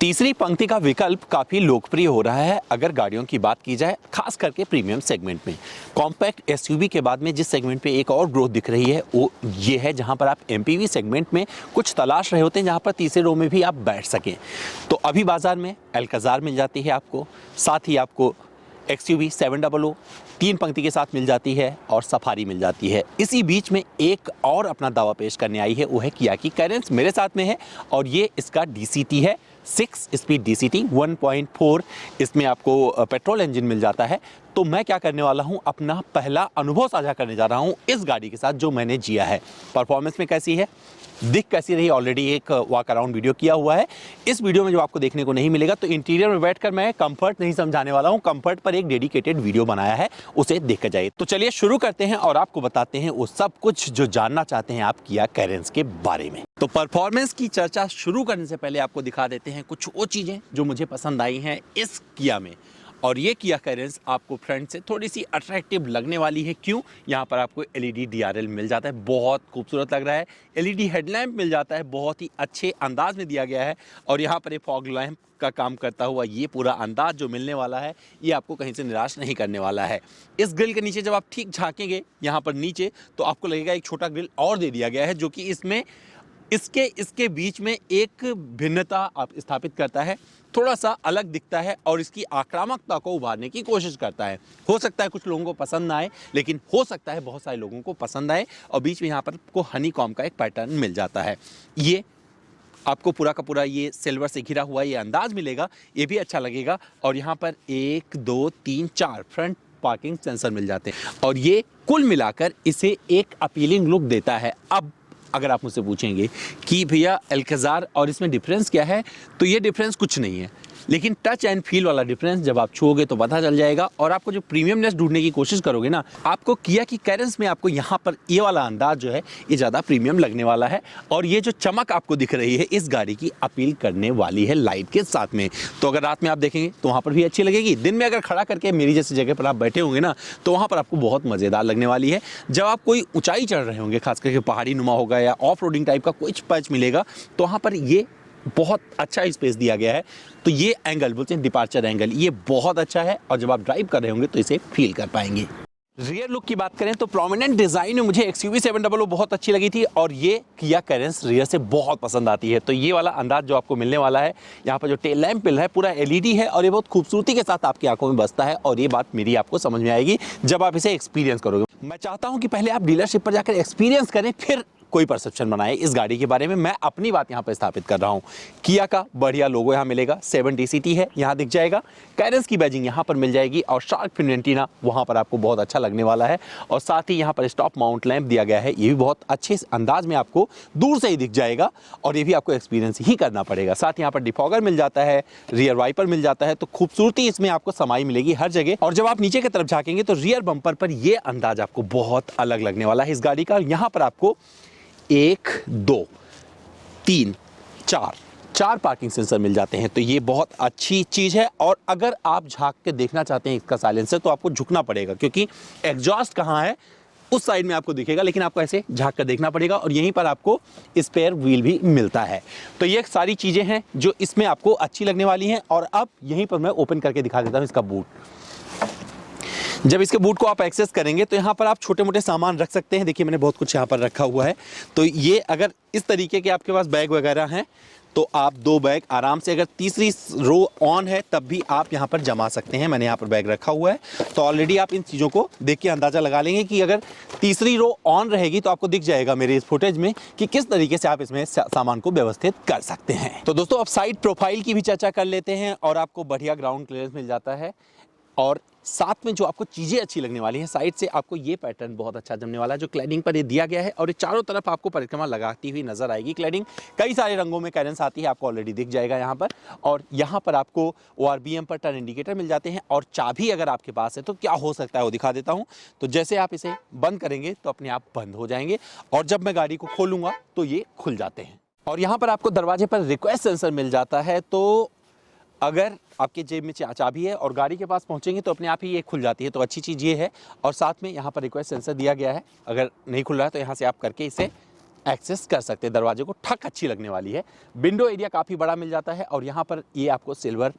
तीसरी पंक्ति का विकल्प काफ़ी लोकप्रिय हो रहा है अगर गाड़ियों की बात की जाए, खास करके प्रीमियम सेगमेंट में। कॉम्पैक्ट एसयूवी के बाद में जिस सेगमेंट पे एक और ग्रोथ दिख रही है वो ये है जहां पर आप एमपीवी सेगमेंट में कुछ तलाश रहे होते हैं जहां पर तीसरे रो में भी आप बैठ सकें। तो अभी बाजार में एल्काजार मिल जाती है आपको, साथ ही आपको एक्सयूवी 700 तीन पंक्ति के साथ मिल जाती है और सफारी मिल जाती है। इसी बीच में एक और अपना दावा पेश करने आई है, वो है किया की कैरेंस मेरे साथ में है और ये इसका डीसीटी है, 6 स्पीड डीसीटी 1.4। इसमें आपको पेट्रोल इंजन मिल जाता है। तो मैं क्या करने वाला हूं, अपना पहला अनुभव साझा करने जा रहा हूं इस गाड़ी के साथ जो मैंने जिया है। परफॉर्मेंस में कैसी है, दिख कैसी रही, ऑलरेडी एक वॉक अराउंड वीडियो किया हुआ है। इस वीडियो में जो आपको देखने को नहीं मिलेगा, तो इंटीरियर में बैठकर मैं कंफर्ट नहीं समझाने वाला हूं, कंफर्ट पर एक डेडिकेटेड वीडियो बनाया है, उसे देखकर जाइए। तो चलिए शुरू करते हैं और आपको बताते हैं वो सब कुछ जो जानना चाहते हैं आप किया कैरेंस के बारे में। तो परफॉर्मेंस की चर्चा शुरू करने से पहले आपको दिखा देते हैं कुछ वो चीजें जो मुझे पसंद आई हैं इस किया में। और ये किया कैरेंस आपको फ्रंट से थोड़ी सी अट्रैक्टिव लगने वाली है। क्यों? यहाँ पर आपको एलईडी डीआरएल मिल जाता है, बहुत खूबसूरत लग रहा है। एलईडी हेडलैम्प मिल जाता है, बहुत ही अच्छे अंदाज में दिया गया है। और यहाँ पर एक फॉग लैम्प का काम करता हुआ ये पूरा अंदाज जो मिलने वाला है, ये आपको कहीं से निराश नहीं करने वाला है। इस ग्रिल के नीचे जब आप ठीक झांकेंगे यहाँ पर नीचे, तो आपको लगेगा एक छोटा ग्रिल और दे दिया गया है, जो कि इसमें इसके बीच में एक भिन्नता आप स्थापित करता है, थोड़ा सा अलग दिखता है और इसकी आक्रामकता को उभारने की कोशिश करता है। हो सकता है कुछ लोगों को पसंद ना आए, लेकिन हो सकता है बहुत सारे लोगों को पसंद आए। और बीच में यहाँ पर आपको हनी कॉम का एक पैटर्न मिल जाता है। ये आपको पूरा का पूरा ये सिल्वर से घिरा हुआ ये अंदाज मिलेगा, ये भी अच्छा लगेगा। और यहाँ पर 1 2 3 4 फ्रंट पार्किंग सेंसर मिल जाते हैं और ये कुल मिलाकर इसे एक अपीलिंग लुक देता है। अब अगर आप मुझसे पूछेंगे कि भैया एल्काजार और इसमें डिफरेंस क्या है, तो ये डिफरेंस कुछ नहीं है, लेकिन टच एंड फील वाला डिफरेंस जब आप छूओगे तो पता चल जाएगा। और आपको जो प्रीमियमनेस ढूंढने की कोशिश करोगे ना, आपको किया की कैरेंस में आपको यहाँ पर ये वाला अंदाज जो है ये ज़्यादा प्रीमियम लगने वाला है। और ये जो चमक आपको दिख रही है इस गाड़ी की अपील करने वाली है लाइट के साथ में। तो अगर रात में आप देखेंगे तो वहाँ पर भी अच्छी लगेगी, दिन में अगर खड़ा करके मेरी जैसी जगह पर आप बैठे होंगे ना, तो वहाँ पर आपको बहुत मज़ेदार लगने वाली है। जब आप कोई ऊंचाई चढ़ रहे होंगे, खास करके पहाड़ी नुमा होगा या ऑफ रोडिंग टाइप का कुछ पैच मिलेगा, तो वहाँ पर ये बहुत अच्छा स्पेस दिया गया है। तो ये एंगल बोलते हैं डिपार्चर एंगल, ये बहुत अच्छा है और जब आप ड्राइव कर रहे होंगे तो इसे फील कर पाएंगे। रियर लुक की बात करें तो प्रोमिनेंट डिजाइन में मुझे एक्सयूवी 700 बहुत अच्छी लगी थी और ये किया कैरेंस रियर से बहुत पसंद आती है। तो ये वाला अंदाज जो आपको मिलने वाला है, यहाँ पर जो टेल लैंप मिल रहा है पूरा एलईडी है और ये बहुत खूबसूरती के साथ आपकी आंखों में बसता है। और ये बात मेरी आपको समझ में आएगी जब आप इसे एक्सपीरियंस करोगे। मैं चाहता हूँ कि पहले आप डीलरशिप पर जाकर एक्सपीरियंस करें, फिर कोई परसेप्शन बनाए इस गाड़ी के बारे में। मैं अपनी बात यहाँ पर स्थापित कर रहा हूँ। किया का बढ़िया लोगो यहाँ मिलेगा, 7 डीसीटी है यहाँ दिख जाएगा, कैरेंस की बैजिंग यहाँ पर मिल जाएगी और शार्क फिन एंटीना वहाँ पर आपको बहुत अच्छा लगने वाला है। और साथ ही यहाँ पर स्टॉप माउंट लैंप दिया गया है, ये भी बहुत अच्छे अंदाज में आपको दूर से ही दिख जाएगा और ये भी आपको एक्सपीरियंस ही करना पड़ेगा। साथ ही यहाँ पर डिफॉगर मिल जाता है, रियर वाइपर मिल जाता है, तो खूबसूरती इसमें आपको समाई मिलेगी हर जगह। और जब आप नीचे की तरफ झाँकेंगे तो रियर बम्पर पर यह अंदाज आपको बहुत अलग लगने वाला है इस गाड़ी का। यहाँ पर आपको 1 2 3 4 पार्किंग सेंसर मिल जाते हैं, तो ये बहुत अच्छी चीज़ है। और अगर आप झांक के देखना चाहते हैं इसका साइलेंसर, तो आपको झुकना पड़ेगा क्योंकि एग्जॉस्ट कहाँ है उस साइड में आपको दिखेगा, लेकिन आपको ऐसे झांक कर देखना पड़ेगा। और यहीं पर आपको स्पेयर व्हील भी मिलता है। तो ये सारी चीज़ें हैं जो इसमें आपको अच्छी लगने वाली हैं। और अब यहीं पर मैं ओपन करके दिखा देता हूँ इसका बूट। जब इसके बूट को आप एक्सेस करेंगे तो यहाँ पर आप छोटे मोटे सामान रख सकते हैं। देखिए मैंने बहुत कुछ यहाँ पर रखा हुआ है। तो ये अगर इस तरीके के आपके पास बैग वगैरह हैं तो आप 2 बैग आराम से, अगर तीसरी रो ऑन है तब भी आप यहाँ पर जमा सकते हैं। मैंने यहाँ पर बैग रखा हुआ है, तो ऑलरेडी आप इन चीज़ों को देख के अंदाज़ा लगा लेंगे कि अगर तीसरी रो ऑन रहेगी तो आपको दिख जाएगा मेरे इस फुटेज में कि किस तरीके से आप इसमें सामान को व्यवस्थित कर सकते हैं। तो दोस्तों अब साइड प्रोफाइल की भी चर्चा कर लेते हैं और आपको बढ़िया ग्राउंड क्लियरेंस मिल जाता है। और साथ में जो आपको चीज़ें अच्छी लगने वाली हैं, साइड से आपको ये पैटर्न बहुत अच्छा जमने वाला है जो क्लैडिंग पर ये दिया गया है। और ये चारों तरफ आपको परिक्रमा लगाती हुई नजर आएगी। क्लैडिंग कई सारे रंगों में कैरेंस आती है, आपको ऑलरेडी दिख जाएगा यहाँ पर। और यहाँ पर आपको ORBM पर टर्न इंडिकेटर मिल जाते हैं। और चाबी अगर आपके पास है तो क्या हो सकता है वो दिखा देता हूँ। तो जैसे आप इसे बंद करेंगे तो अपने आप बंद हो जाएंगे और जब मैं गाड़ी को खोलूँगा तो ये खुल जाते हैं। और यहाँ पर आपको दरवाजे पर रिक्वेस्ट सेंसर मिल जाता है, तो अगर आपके जेब में चाबी है और गाड़ी के पास पहुंचेंगे तो अपने आप ही ये खुल जाती है। तो अच्छी चीज़ ये है। और साथ में यहाँ पर रिक्वेस्ट सेंसर दिया गया है, अगर नहीं खुल रहा है तो यहाँ से आप करके इसे एक्सेस कर सकते हैं। दरवाजे को ठक अच्छी लगने वाली है। विंडो एरिया काफ़ी बड़ा मिल जाता है और यहाँ पर ये आपको सिल्वर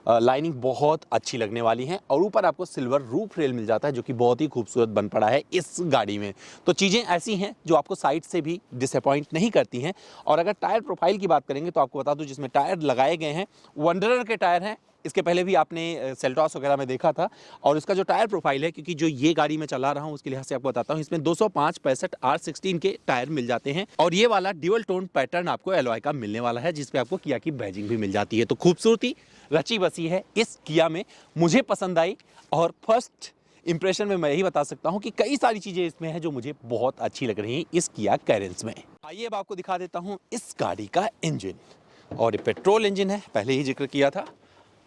लाइनिंग बहुत अच्छी लगने वाली है और ऊपर आपको सिल्वर रूफ रेल मिल जाता है जो कि बहुत ही खूबसूरत बन पड़ा है इस गाड़ी में। तो चीज़ें ऐसी हैं जो आपको साइड से भी डिसअपॉइंट नहीं करती हैं। और अगर टायर प्रोफाइल की बात करेंगे तो आपको बता दूं जिसमें टायर लगाए गए हैं वंडरर के टायर हैं। इसके पहले भी आपने सेल्टॉस वगैरह में देखा था। और इसका जो टायर प्रोफाइल है, क्योंकि जो ये गाड़ी मैं चला रहा हूँ उसके लिहाज से आपको बताता हूँ, इसमें 205/65 R16 के टायर मिल जाते हैं और ये वाला ड्यूअल टोन पैटर्न आपको एलॉय का मिलने वाला है जिसपे आपको किया की बैजिंग भी मिल जाती है। तो खूबसूरती रची बसी है इस किया में, मुझे पसंद आई। और फर्स्ट इंप्रेशन में मैं यही बता सकता हूं कि कई सारी चीज़ें इसमें हैं जो मुझे बहुत अच्छी लग रही हैं इस किया कैरेंस में। आइए अब आपको दिखा देता हूं इस गाड़ी का इंजन। और ये पेट्रोल इंजन है, पहले ही जिक्र किया था।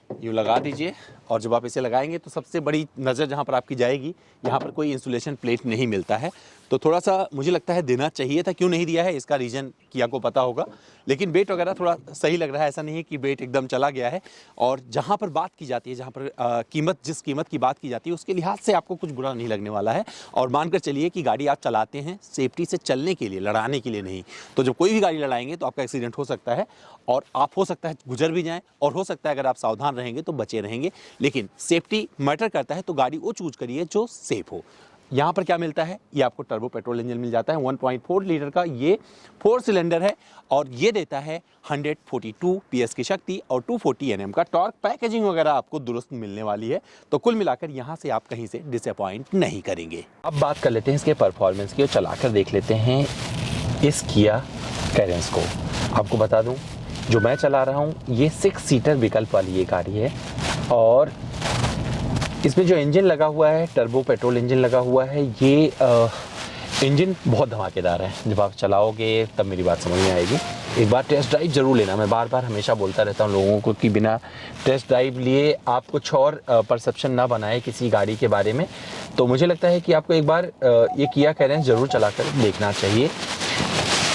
यूँ लगा दीजिए और जब आप इसे लगाएंगे तो सबसे बड़ी नज़र जहाँ पर आपकी जाएगी, यहाँ पर कोई इंसुलेशन प्लेट नहीं मिलता है। तो थोड़ा सा मुझे लगता है देना चाहिए था, क्यों नहीं दिया है इसका रीज़न किया को पता होगा। लेकिन वेट वगैरह थोड़ा सही लग रहा है, ऐसा नहीं है कि वेट एकदम चला गया है। और जहाँ पर बात की जाती है, जहाँ पर जिस कीमत की बात की जाती है उसके लिहाज से आपको कुछ बुरा नहीं लगने वाला है। और मानकर चलिए कि गाड़ी आप चलाते हैं सेफ्टी से चलने के लिए, लड़ाने के लिए नहीं। तो जब कोई भी गाड़ी लड़ाएंगे तो आपका एक्सीडेंट हो सकता है और आप हो सकता है गुजर भी जाएं और हो सकता है अगर आप सावधान रहेंगे तो बचे रहेंगे। लेकिन सेफ्टी मैटर करता है तो गाड़ी वो चूज करिए जो सेफ हो। यहाँ पर क्या मिलता है, ये आपको टर्बो पेट्रोल इंजन मिल जाता है 1.4 लीटर का। ये 4 सिलेंडर है और ये देता है 142 PS की शक्ति और 240 Nm का टॉर्क। पैकेजिंग वगैरह आपको दुरुस्त मिलने वाली है। तो कुल मिलाकर यहाँ से आप कहीं से डिसअपॉइंट नहीं करेंगे। अब बात कर लेते हैं इसके परफॉर्मेंस की और चलाकर देख लेते हैं इस किया कैरेंस को। आपको बता दूं जो मैं चला रहा हूं ये 6 सीटर विकल्प वाली ये गाड़ी है और इसमें जो इंजन लगा हुआ है टर्बो पेट्रोल इंजन लगा हुआ है। ये इंजन बहुत धमाकेदार है। जब आप चलाओगे तब मेरी बात समझ में आएगी। एक बार टेस्ट ड्राइव जरूर लेना। मैं बार बार हमेशा बोलता रहता हूँ लोगों को कि बिना टेस्ट ड्राइव लिए आप कुछ और परसेप्शन ना बनाए किसी गाड़ी के बारे में। तो मुझे लगता है कि आपको एक बार ये किया कैरेंस ज़रूर चलाकर देखना चाहिए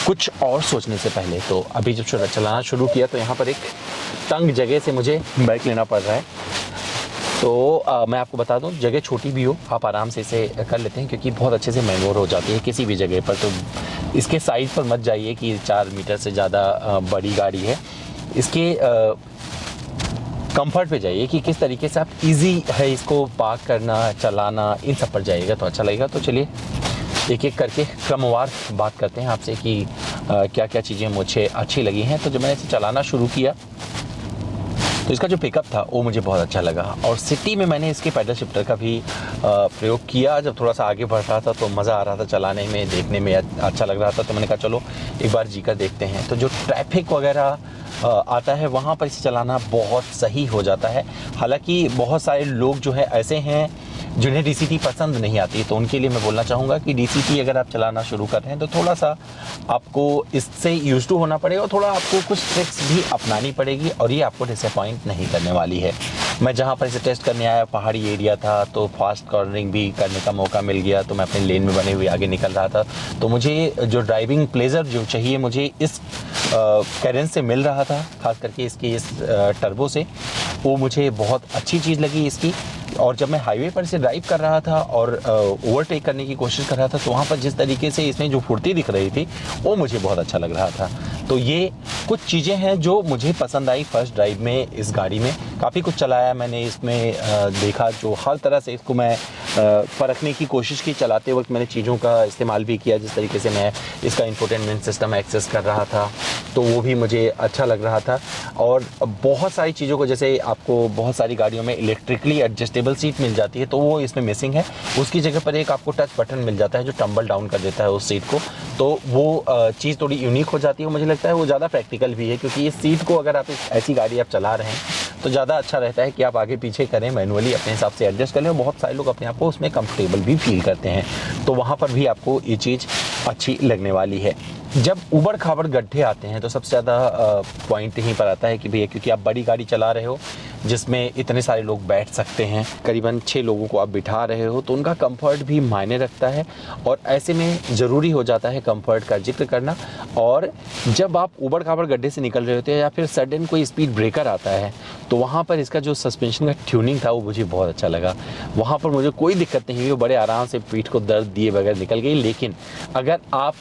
कुछ और सोचने से पहले। तो अभी जब चलाना शुरू किया तो यहाँ पर एक तंग जगह से मुझे ब्रेक लेना पड़ रहा है। तो मैं आपको बता दूं जगह छोटी भी हो आप आराम से इसे कर लेते हैं क्योंकि बहुत अच्छे से मैनोवर हो जाती है किसी भी जगह पर। तो इसके साइज़ पर मत जाइए कि 4 मीटर से ज़्यादा बड़ी गाड़ी है। इसके कंफर्ट पे जाइए कि किस तरीके से आप इजी है इसको पार्क करना, चलाना, इन सब पर जाइएगा तो अच्छा लगेगा। तो चलिए एक एक करके क्रमवार बात करते हैं आपसे कि क्या क्या चीज़ें मुझे अच्छी लगी हैं। तो जब मैंने इसे चलाना शुरू किया तो इसका जो पिकअप था वो मुझे बहुत अच्छा लगा और सिटी में मैंने इसके पैडल शिफ्टर का भी प्रयोग किया। जब थोड़ा सा आगे बढ़ रहा था तो मज़ा आ रहा था चलाने में, देखने में अच्छा लग रहा था। तो मैंने कहा चलो एक बार जी कर देखते हैं। तो जो ट्रैफिक वगैरह आता है वहाँ पर इसे चलाना बहुत सही हो जाता है। हालांकि बहुत सारे लोग जो है ऐसे हैं जिन्हें DCT पसंद नहीं आती, तो उनके लिए मैं बोलना चाहूँगा कि DCT अगर आप चलाना शुरू कर रहे हैं तो थोड़ा सा आपको इससे यूज़ टू होना पड़ेगा और थोड़ा आपको कुछ ट्रिक्स भी अपनानी पड़ेगी और ये आपको डिसअपॉइंट नहीं करने वाली है। मैं जहाँ पर इसे टेस्ट करने आया पहाड़ी एरिया था तो फास्ट कॉर्नरिंग भी करने का मौका मिल गया। तो मैं अपने लेन में बने हुए आगे निकल रहा था। तो मुझे जो ड्राइविंग प्लेजर जो चाहिए मुझे इस कैरेंस से मिल रहा था, खास करके इसकी इस टर्बो से, वो मुझे बहुत अच्छी चीज़ लगी इसकी। और जब मैं हाईवे पर इसे ड्राइव कर रहा था और ओवरटेक करने की कोशिश कर रहा था तो वहाँ पर जिस तरीके से इसमें जो फुर्ती दिख रही थी वो मुझे बहुत अच्छा लग रहा था। तो ये कुछ चीज़ें हैं जो मुझे पसंद आई फर्स्ट ड्राइव में इस गाड़ी में। काफ़ी कुछ चलाया मैंने इसमें, देखा जो हर तरह से इसको मैं परखने की कोशिश की। चलाते वक्त मैंने चीज़ों का इस्तेमाल भी किया, जिस तरीके से मैं इसका इंफोटेनमेंट सिस्टम एक्सेस कर रहा था तो वो भी मुझे अच्छा लग रहा था। और बहुत सारी चीज़ों को, जैसे आपको बहुत सारी गाड़ियों में इलेक्ट्रिकली एडजस्टेबल सीट मिल जाती है तो वो इसमें मिसिंग है। उसकी जगह पर एक आपको टच बटन मिल जाता है जो टम्बल डाउन कर देता है उस सीट को। तो वो चीज़ थोड़ी यूनिक हो जाती है। मुझे लगता है वो ज़्यादा प्रैक्टिकल भी है क्योंकि इस सीट को अगर आप ऐसी गाड़ी आप चला रहे हैं तो ज़्यादा अच्छा रहता है कि आप आगे पीछे करें, मैनुअली अपने हिसाब से एडजस्ट कर लें। और बहुत सारे लोग अपने आप को उसमें कंफर्टेबल भी फील करते हैं। तो वहाँ पर भी आपको ये चीज़ अच्छी लगने वाली है। जब उबड़ खाबड़ गड्ढे आते हैं तो सबसे ज़्यादा पॉइंट यहीं पर आता है कि भैया क्योंकि आप बड़ी गाड़ी चला रहे हो जिसमें इतने सारे लोग बैठ सकते हैं, करीबन 6 लोगों को आप बिठा रहे हो, तो उनका कंफर्ट भी मायने रखता है। और ऐसे में ज़रूरी हो जाता है कंफर्ट का जिक्र करना। और जब आप उबड़ खाबड़ गड्ढे से निकल रहे होते हैं या फिर सडन कोई स्पीड ब्रेकर आता है तो वहाँ पर इसका जो सस्पेंशन का ट्यूनिंग था वो मुझे बहुत अच्छा लगा। वहाँ पर मुझे कोई दिक्कत नहीं हुई, वो बड़े आराम से पीठ को दर्द दिए बगैर निकल गई। लेकिन अगर आप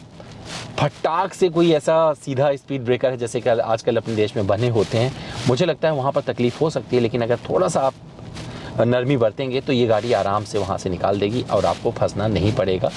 फटाक से कोई ऐसा सीधा स्पीड ब्रेकर है जैसे कि आजकल अपने देश में बने होते हैं, मुझे लगता है वहाँ पर तकलीफ़ हो सकती है। लेकिन अगर थोड़ा सा आप नरमी बरतेंगे तो ये गाड़ी आराम से वहाँ से निकाल देगी और आपको फंसना नहीं पड़ेगा।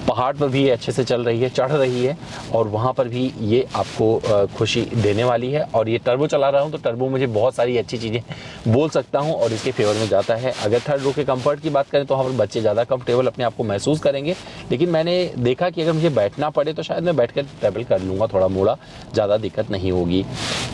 पहाड़ पर भी अच्छे से चल रही है, चढ़ रही है, और वहाँ पर भी ये आपको खुशी देने वाली है। और ये टर्बो चला रहा हूँ तो टर्बो मुझे बहुत सारी अच्छी चीज़ें बोल सकता हूँ और इसके फेवर में जाता है। अगर थर्ड रो के कंफर्ट की बात करें तो वहाँ पर बच्चे ज़्यादा कंफर्टेबल अपने आप को महसूस करेंगे, लेकिन मैंने देखा कि अगर मुझे बैठना पड़े तो शायद मैं बैठ कर ट्रैवल कर लूँगा, थोड़ा मोड़ा, ज़्यादा दिक्कत नहीं होगी।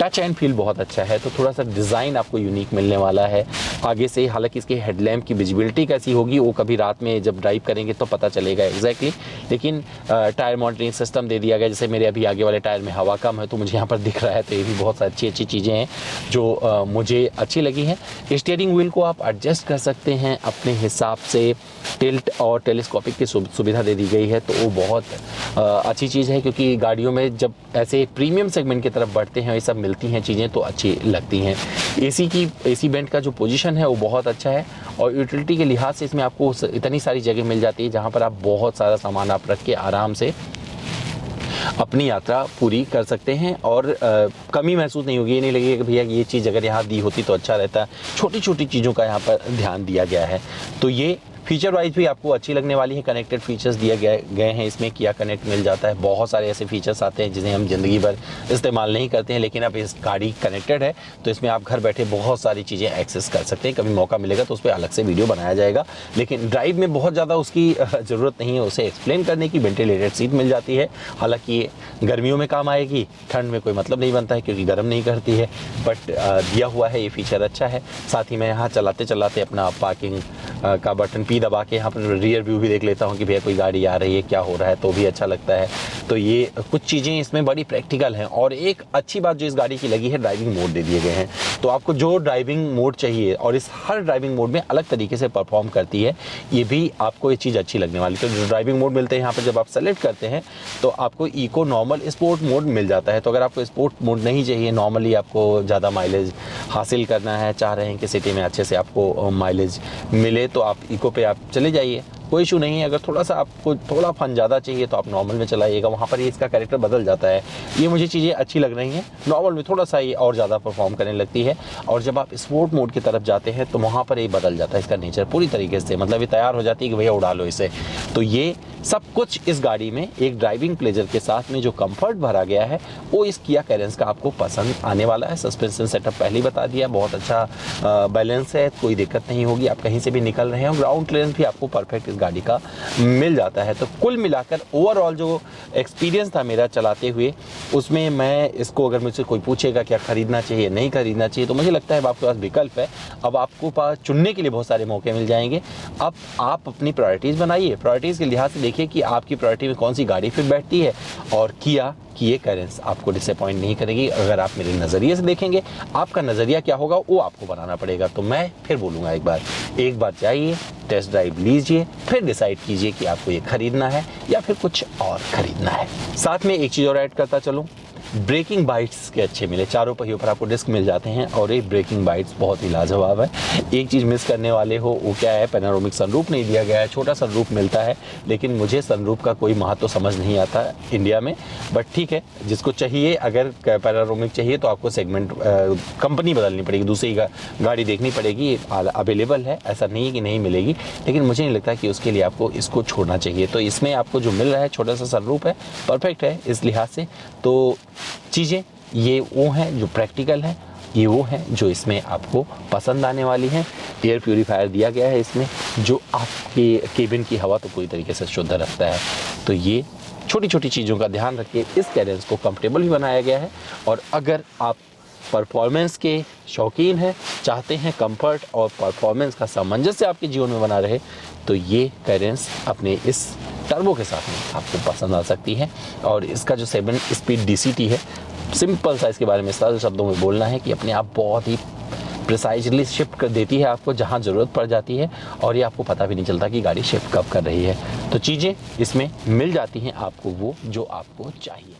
टच एंड फील बहुत अच्छा है, तो थोड़ा सा डिज़ाइन आपको यूनिक मिलने वाला है आगे से। हालांकि इसके हेडलैम्प की विजिबिलिटी कैसी होगी वो कभी रात में जब ड्राइव करेंगे तो पता चलेगा एग्जैक्टली। लेकिन टायर मॉनिटरिंग सिस्टम दे दिया गया, जैसे मेरे अभी आगे वाले टायर में हवा कम है तो मुझे यहाँ पर दिख रहा है, तो ये भी बहुत अच्छी चीज़ें हैं जो मुझे अच्छी लगी हैं। स्टीयरिंग व्हील को आप एडजस्ट कर सकते हैं अपने हिसाब से, टिल्ट और टेलीस्कोपिक की सुविधा दे दी गई है, तो वो बहुत अच्छी चीज़ है, क्योंकि गाड़ियों में जब ऐसे प्रीमियम सेगमेंट की तरफ बढ़ते हैं ये सब मिलती हैं चीज़ें तो अच्छी लगती हैं। एसी वेंट का जो पोजीशन है वो बहुत अच्छा है, और यूटिलिटी के लिहाज से इसमें आपको इतनी सारी जगह मिल जाती है जहाँ पर आप बहुत सारा सामान आप रख के आराम से अपनी यात्रा पूरी कर सकते हैं और कमी महसूस नहीं होगी। ये नहीं लगेगा कि भैया ये चीज़ अगर यहाँ दी होती तो अच्छा रहता। छोटी छोटी चीज़ों का यहाँ पर ध्यान दिया गया है, तो ये फीचर वाइज भी आपको अच्छी लगने वाली है। कनेक्टेड फीचर्स दिए गए हैं इसमें, किया कनेक्ट मिल जाता है। बहुत सारे ऐसे फीचर्स आते हैं जिन्हें हम ज़िंदगी भर इस्तेमाल नहीं करते हैं, लेकिन अब इस गाड़ी कनेक्टेड है तो इसमें आप घर बैठे बहुत सारी चीज़ें एक्सेस कर सकते हैं। कभी मौका मिलेगा तो उस पर अलग से वीडियो बनाया जाएगा, लेकिन ड्राइव में बहुत ज़्यादा उसकी ज़रूरत नहीं है उसे एक्सप्लेन करने की। वेंटिलेटेड सीट मिल जाती है, हालाँकि गर्मियों में काम आएगी, ठंड में कोई मतलब नहीं बनता है क्योंकि गर्म नहीं करती है, बट दिया हुआ है, ये फीचर अच्छा है। साथ ही मैं यहाँ चलाते चलाते अपना पार्किंग का बटन दबा के यहाँ पर रियर व्यू भी देख लेता हूँ कि भैया कोई गाड़ी आ रही है, क्या हो रहा है, तो भी अच्छा लगता है। तो ये कुछ चीज़ें इसमें बड़ी प्रैक्टिकल हैं। और एक अच्छी बात जो इस गाड़ी की लगी है, ड्राइविंग मोड दे दिए गए हैं, तो आपको जो ड्राइविंग मोड चाहिए और इस हर ड्राइविंग मोड में अलग तरीके से परफॉर्म करती है, ये भी आपको ये चीज़ अच्छी लगने वाली। तो जो ड्राइविंग मोड मिलते हैं यहाँ पर जब आप सेलेक्ट करते हैं तो आपको इको, नॉर्मल, स्पोर्ट मोड मिल जाता है। तो अगर आपको स्पोर्ट मोड नहीं चाहिए, नॉर्मली आपको ज़्यादा माइलेज हासिल करना है, चाह रहे हैं कि सिटी में अच्छे से आपको माइलेज मिले, तो आप इको पे आप चले जाइए, कोई इशू नहीं है। अगर थोड़ा सा आपको थोड़ा फन ज़्यादा चाहिए तो आप नॉर्मल में चलाइएगा, वहाँ पर ये इसका कैरेक्टर बदल जाता है। ये मुझे चीज़ें अच्छी लग रही हैं। नॉर्मल में थोड़ा सा ये और ज़्यादा परफॉर्म करने लगती है, और जब आप स्पोर्ट मोड की तरफ जाते हैं तो वहाँ पर ये बदल जाता है इसका नेचर पूरी तरीके से, मतलब ये तैयार हो जाती है कि भैया उड़ा लो इसे। तो ये सब कुछ इस गाड़ी में एक ड्राइविंग प्लेजर के साथ में जो कंफर्ट भरा गया है वो इस किया कैरेंस का आपको पसंद आने वाला है। सस्पेंशन सेटअप पहले ही बता दिया, बहुत अच्छा बैलेंस है, कोई दिक्कत नहीं होगी। आप कहीं से भी निकल रहे हैं और ग्राउंड क्लियरेंस भी आपको परफेक्ट इस गाड़ी का मिल जाता है। तो कुल मिलाकर ओवरऑल जो एक्सपीरियंस था मेरा चलाते हुए, उसमें मैं इसको, अगर मुझसे कोई पूछेगा क्या खरीदना चाहिए नहीं खरीदना चाहिए, तो मुझे लगता है अब आपके पास विकल्प है। अब आपको पास चुनने के लिए बहुत सारे मौके मिल जाएंगे। अब आप अपनी प्रायोरिटीज़ बनाइए, प्रायोरिटीज़ के लिहाज से देखिए कि आपकी प्रायोरिटी में कौन सी गाड़ी फिर बैठती है, और किया कि ये कैरेंस आपको डिसअपॉइंट नहीं करेगी। अगर आप मेरे नज़रिए से देखेंगे, आपका नज़रिया क्या होगा वो आपको बनाना पड़ेगा। तो मैं फिर बोलूँगा, एक बार जाइए, टेस्ट ड्राइव लीजिए, फिर डिसाइड कीजिए कि आपको ये खरीदना है या फिर कुछ और खरीदना है। साथ में एक चीज़ और ऐड करता चलूँ, ब्रेकिंग बाइट्स के अच्छे मिले, चारों पहियों पर आपको डिस्क मिल जाते हैं, और ये ब्रेकिंग बाइट्स बहुत ही लाजवाब है। एक चीज़ मिस करने वाले हो वो क्या है, पैनोरामिक सनरूफ नहीं दिया गया है। छोटा सनरूफ मिलता है, लेकिन मुझे सनरूफ का कोई महत्व समझ नहीं आता इंडिया में, बट ठीक है, जिसको चाहिए, अगर पैनोरामिक चाहिए तो आपको सेगमेंट कंपनी बदलनी पड़ेगी, दूसरी गाड़ी देखनी पड़ेगी। अवेलेबल है, ऐसा नहीं है कि नहीं मिलेगी, लेकिन मुझे नहीं लगता कि उसके लिए आपको इसको छोड़ना चाहिए। तो इसमें आपको जो मिल रहा है, छोटा सा सनरूफ है, परफेक्ट है इस लिहाज से। तो चीज़ें ये वो हैं जो प्रैक्टिकल हैं, ये वो हैं जो इसमें आपको पसंद आने वाली हैं। एयर प्यूरीफायर दिया गया है इसमें, जो आपके केबिन की हवा तो पूरी तरीके से शुद्ध रखता है। तो ये छोटी छोटी चीज़ों का ध्यान रखिए, इस कैरेंस को कंफर्टेबल भी बनाया गया है। और अगर आप परफॉर्मेंस के शौकीन हैं, चाहते हैं कंफर्ट और परफॉर्मेंस का सामंजस्य आपके जीवन में बना रहे, तो ये कैरेंस अपने इस टर्बो के साथ में आपको पसंद आ सकती है। और इसका जो 7 स्पीड DCT है, सिंपल सा इसके बारे में सरल शब्दों में बोलना है कि अपने आप बहुत ही प्रिसाइजली शिफ्ट कर देती है आपको जहाँ ज़रूरत पड़ जाती है, और ये आपको पता भी नहीं चलता कि गाड़ी शिफ्ट कब कर रही है। तो चीज़ें इसमें मिल जाती हैं आपको वो जो आपको चाहिए।